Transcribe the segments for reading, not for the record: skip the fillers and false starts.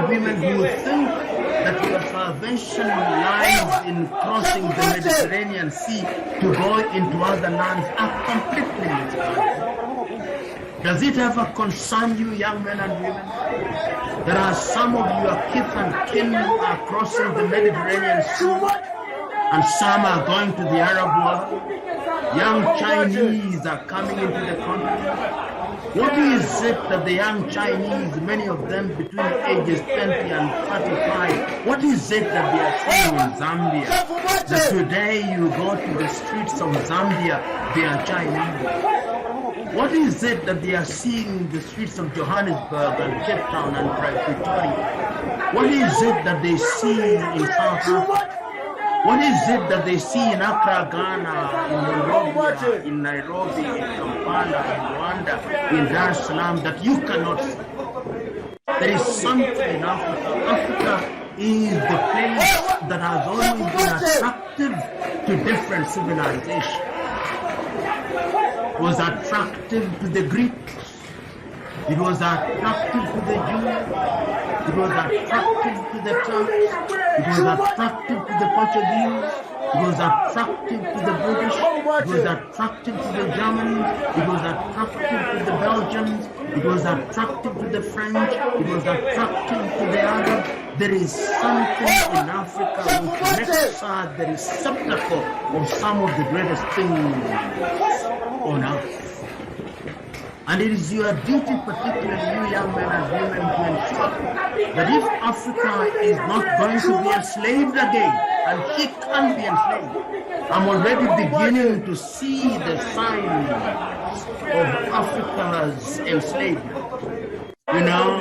women who think that your salvation lies in crossing the Mediterranean Sea to go into other lands are completely misguided. Does it ever concern you, young men and women? There are some of your kith and kin are crossing the Mediterranean Sea, and some are going to the Arab world. Young Chinese are coming into the continent. What is it that the young Chinese, many of them between ages 20 and 35, what is it that they are seeing in Zambia? That today you go to the streets of Zambia, they are Chinese. What is it that they are seeing in the streets of Johannesburg and Cape Town and Pretoria? What is it that they see in South Africa? What is it that they see in Accra, Ghana, in Monrovia, in Nairobi, in Kampala, in Rwanda, in Dar es Salaam that you cannot see? There is something in Africa. Africa is the place that has always been attractive to different civilizations. It was attractive to the Greeks. It was attractive to the Jews. It was attractive to the Turks. It was attractive to the Portuguese. It was attractive to the British. It was attractive to the Germans. It was attractive to the Belgians. It was attractive to the French. It was attractive to the Arab. There is something in Africa which makes us the receptacle of some of the greatest things on earth. And it is your duty, particularly you young men and women, to ensure that if Africa is not going to be enslaved again, and she can be enslaved, I'm already beginning to see the signs of Africa's enslavement. You know,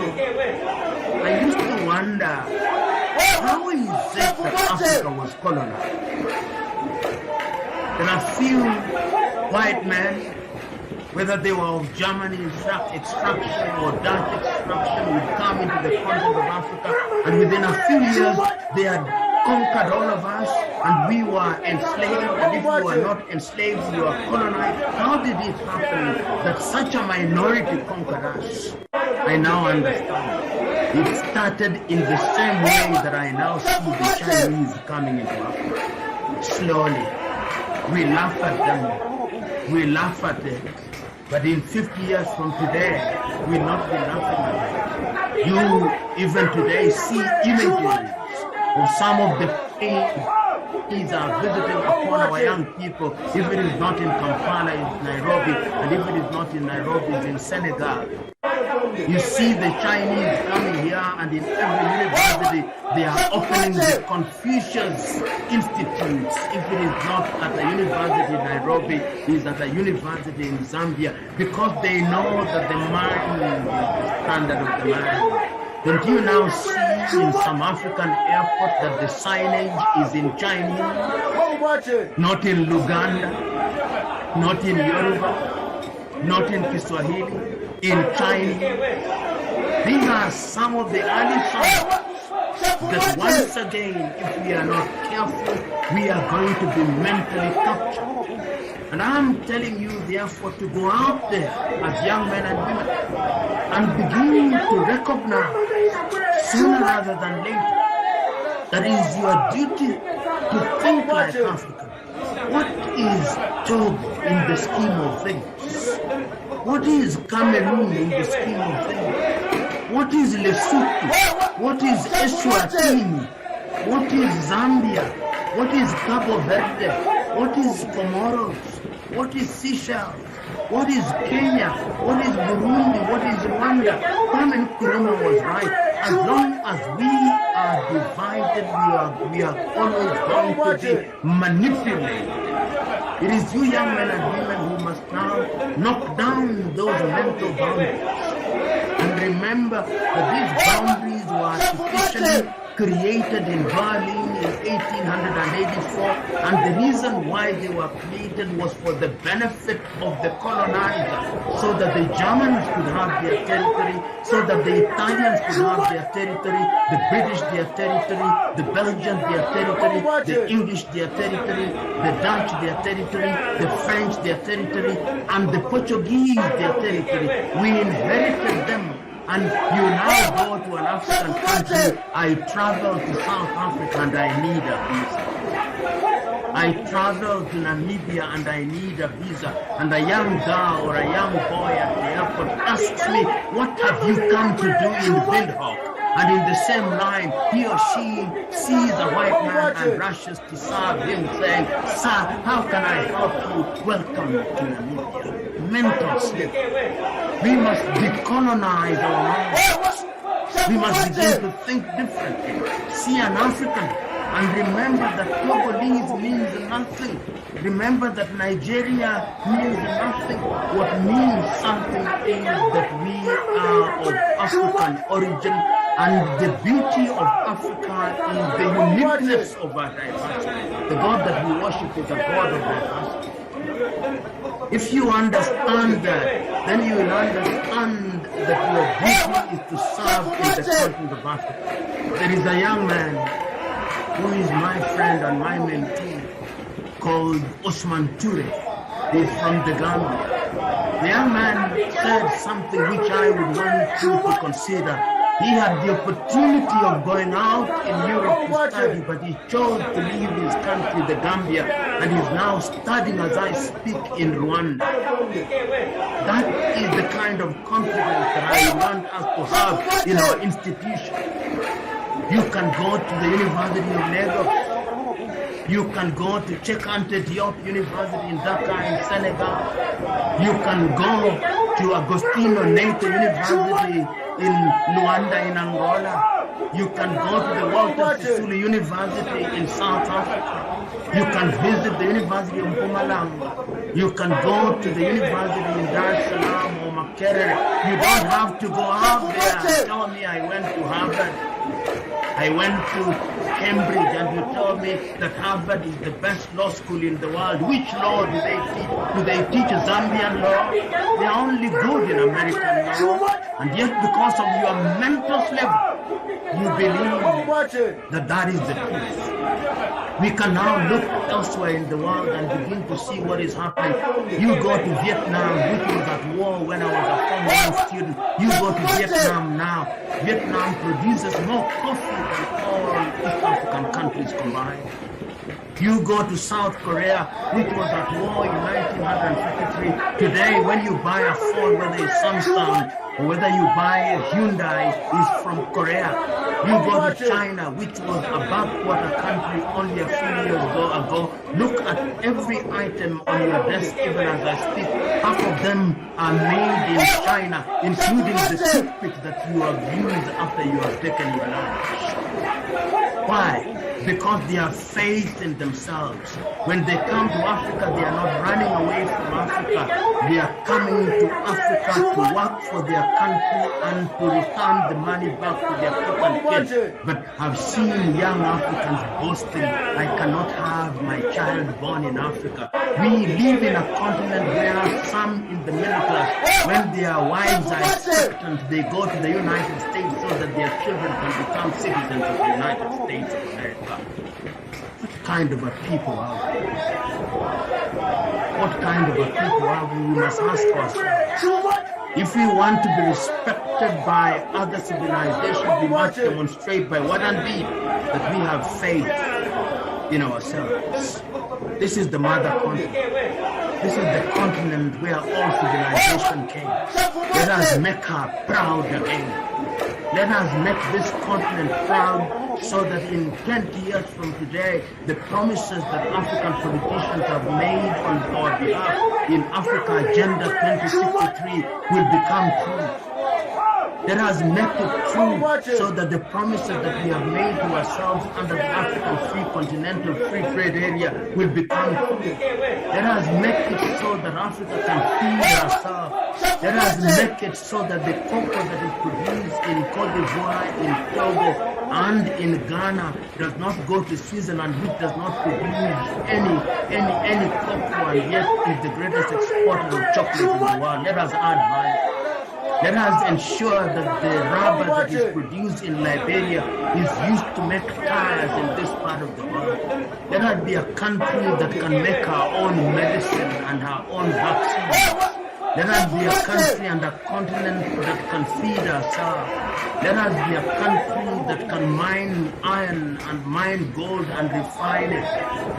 I used to wonder, how is it that Africa was colonized? There are few white men, whether they were of German extraction or Dutch extraction, would come into the continent of Africa, and within a few years they had conquered all of us, and we were enslaved, and if we were not enslaved, we were colonized. How did it happen that such a minority conquered us? I now understand. It started in the same way that I now see the Chinese coming into Africa. Slowly. We laugh at them. We laugh at it. But in 50 years from today, we'll not be laughing at it. You, even today, see images of some of the things are visiting upon our young people. If it is not in Kampala, it's Nairobi, and if it is not in Nairobi, it's in Senegal. You see the Chinese coming here, and in every university they are opening the Confucius Institutes. If it is not at a university in Nairobi, it is at a university in Zambia, because they know that the mind is the standard of the mind. Don't you now see in some African airports that the signage is in Chinese, not in Luganda, not in Yoruba, not in Kiswahili, in Chinese? These are some of the early signs that once again, if we are not careful, we are going to be mentally captured. And I'm telling you, therefore, to go out there as young men and women and begin to recognize sooner rather than later that it is your duty to think like Africa. What is Togo in the scheme of things? What is Cameroon in the scheme of things? What is Lesotho? What is Eswatini? What is Zambia? What is Cabo Verde? What is Comoros? What is Seychelles? What is Kenya? What is Burundi? What is Rwanda? Kwame Nkrumah was right. As long as we are divided, we are always going to be manipulated. It is you young men and women who must now knock down those mental boundaries. And remember that these boundaries were artificially created in Berlin in 1884, and the reason why they were created was for the benefit of the colonizer, so that the Germans could have their territory, so that the Italians could have their territory, the British their territory, the Belgians their territory, the English their territory, the Dutch their territory, the French their territory, and the Portuguese their territory. We inherited them And you now go to an African country. I travel to South Africa and I need a visa. I travel to Namibia and I need a visa. And a young girl or a young boy at the airport asks me, what have you come to do in Windhoek? And in the same line, he or she sees a white man and rushes to serve him, saying, sir, how can I help you? Welcome to Namibia. Mental slavery. We must decolonize our minds. We must begin to think differently. See an African and remember that Congolese means nothing. Remember that Nigeria means nothing. What means something is that we are of African origin, and the beauty of Africa is the uniqueness of our diversity. The God that we worship is a God of diversity. If you understand that, then you will understand that your duty is to serve in the continent of Africa. There is a young man who is my friend and my mentee called Osman Ture. He is from the Gambia. The young man said something which I would want you to consider. He had the opportunity of going out in Europe to study, but he chose to leave his country, the Gambia, and is now studying as I speak in Rwanda. That is the kind of confidence that I want us to have in our institution. You can go to the University of Lagos. You can go to Cheikh Anta Diop University in Dakar in Senegal. You can go to Agostinho Neto University in Luanda in Angola. You can go to the Walter Sisulu University in South Africa. You can visit the University of Mpumalanga. You can go to the University in Dar es Salaam or Makerere. You don't have to go out there and tell me I went to Harvard. I went to Cambridge and you told me that Harvard is the best law school in the world. Which law do they teach? Do they teach Zambian law? They are only good in American law. And yet because of your mental slavery, you believe that that is the truth. We can now look elsewhere in the world and begin to see what is happening. You go to Vietnam, which was at war when I was a Form 1 student. You go to Vietnam now. Vietnam produces more coffee than all East African countries combined. You go to South Korea, which was at war in 1953. Today, when you buy a phone, whether it's Samsung or whether you buy a Hyundai, is from Korea. You go to China, which was a backward country only a few years ago. Look at every item on your desk, even as I speak. Half of them are made in China, including the toothpick that you have used after you have taken your lunch. Why? Because they have faith in themselves. When they come to Africa, they are not running away from Africa. They are coming to Africa to work for their country and to return the money back to their people and kids. But I've seen young Africans boasting, I cannot have my child born in Africa. We live in a continent where some in the middle class, when their wives are expectant, they go to the United States so that their children can become citizens of the United States of America. What kind of a people are we? What kind of a people are we? We must ask ourselves. If we want to be respected by other civilizations, we must demonstrate by what and deed that we have faith in ourselves. This is the mother continent. This is the continent where all civilization came. Let us make her proud again. Let us make this continent proud so that in 20 years from today, the promises that African politicians have made on our behalf in Africa Agenda 2063 will become true. Let us make it true so that the promises that we have made to ourselves under the African Free Continental Free Trade Area will become true. Let us make it so that Africa can feed ourselves. Let us make it so that the cocoa that is produced in Cote d'Ivoire, in Togo, and in Ghana does not go to Switzerland, which does not produce any cocoa, and yet is the greatest exporter of chocolate in the world. Let us add value. Let us ensure that the rubber that is produced in Liberia is used to make tires in this part of the world. Let us be a country that can make our own medicine and our own vaccines. Let us be a country and a continent that can feed ourselves. Let us be a country that can mine iron and mine gold and refine it.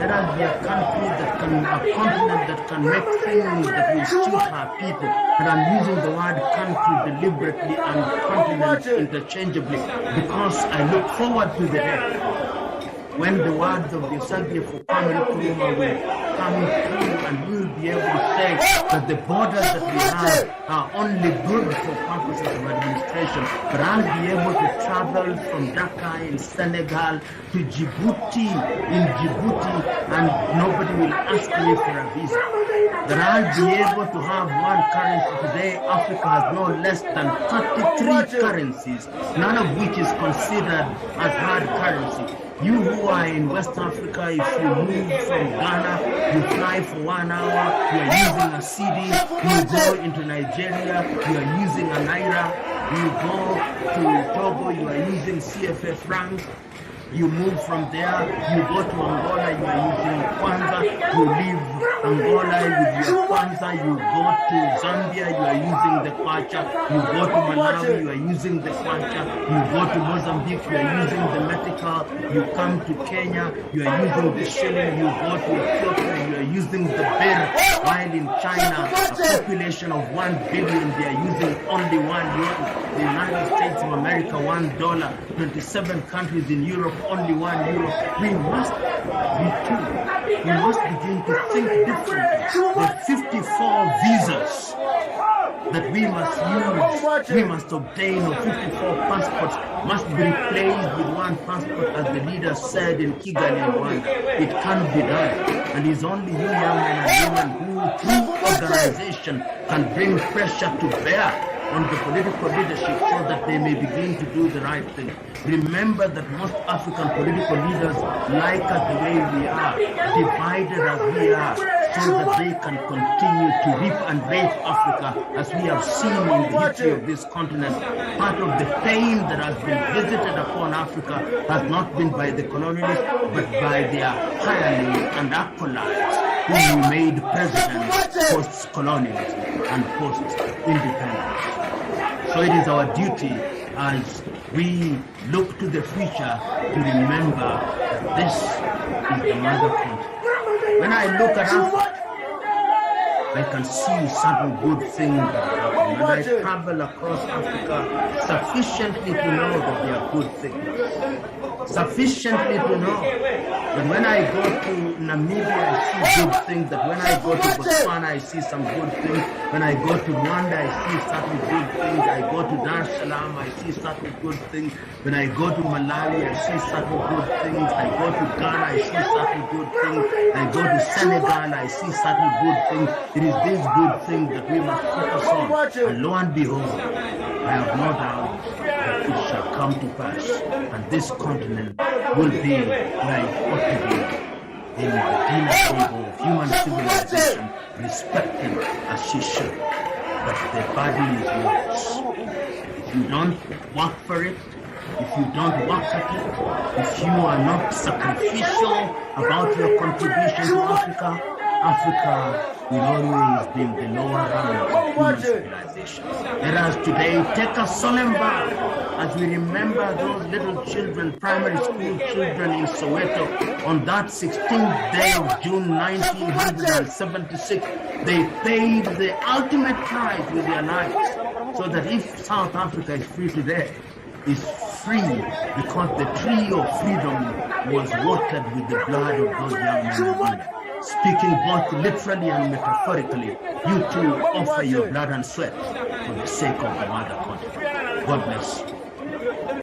Let us be a country that can, a continent that can make things that will suit our people. And I'm using the word country deliberately and continent interchangeably because I look forward to the day when the words of the Osagie for Kwame Nkrumah will come through and we will be able to say that the borders that we have are only good for purposes of administration, but I'll be able to travel from Dakar in Senegal to Djibouti in Djibouti and nobody will ask me for a visa. That I'll be able to have one currency. Today, Africa has no less than 33 currencies, none of which is considered as hard currency. You who are in West Africa, if you move from Ghana, you fly for 1 hour, you are using a CD, you go into Nigeria, you are using a Naira, you go to Togo, you are using CFA francs, you move from there, you go to Angola, you are using Kwanza, you leave Angola with your Kwanza, you go to Zambia, you are using the Kwacha, you go to Malawi, you are using the Kwacha, you go to Mozambique, you are using the Metical, you come to Kenya, you are using the shilling, you go to Ethiopia, you are using the birr, while in China, a population of 1 billion, they are using only 1 yuan. The United States of America, $1, 27 countries in Europe, only 1 euro. We must retool. We must begin to think differently. The 54 visas that we must use, we must obtain, or 54 passports must be replaced with 1 passport, as the leader said in Kigali, Rwanda. It can't be done. And it's only you young men and women who, through organization, can bring pressure to bear on the political leadership so that they may begin to do the right thing. Remember that most African political leaders like us the way we are, divided as we are, so that they can continue to rip and rape Africa, as we have seen in the history of this continent. Part of the pain that has been visited upon Africa has not been by the colonialists, but by their hirelings and acolytes who made presidents post-colonialism and post-independence. So it is our duty as we look to the future to remember that this is the mother country. When I look at Africa, I can see certain good things that happen. And I travel across Africa sufficiently to know that they are good things. Sufficiently to know that when I go to Namibia, I see good things. That when I go to Botswana, I see some good things. When I go to Rwanda, I see certain good things. I go to Dar es Salaam, I see certain good things. When I go to Malawi, I see certain good things. I go to Ghana, I see certain good things. I go to Senegal, I see certain good things. It is these good things that we must focus on. And lo and behold, I have no doubt that it shall come to pass. And this continent will be where it ought to be, in the dinner table of human civilization, respected as she should. But the body is yours. If you don't work for it, if you don't work at it, if you are not sacrificial about your contribution to Africa, Africa will always be in the lower rounds of human civilization. Let us today take a solemn vow as we remember those little children, primary school children in Soweto, on that 16th day of June 1976. They paid the ultimate price with their lives, so that if South Africa is free today, is free because the tree of freedom was watered with the blood of those young men and women. Speaking both literally and metaphorically, you too offer your blood and sweat for the sake of the mother country. God bless you.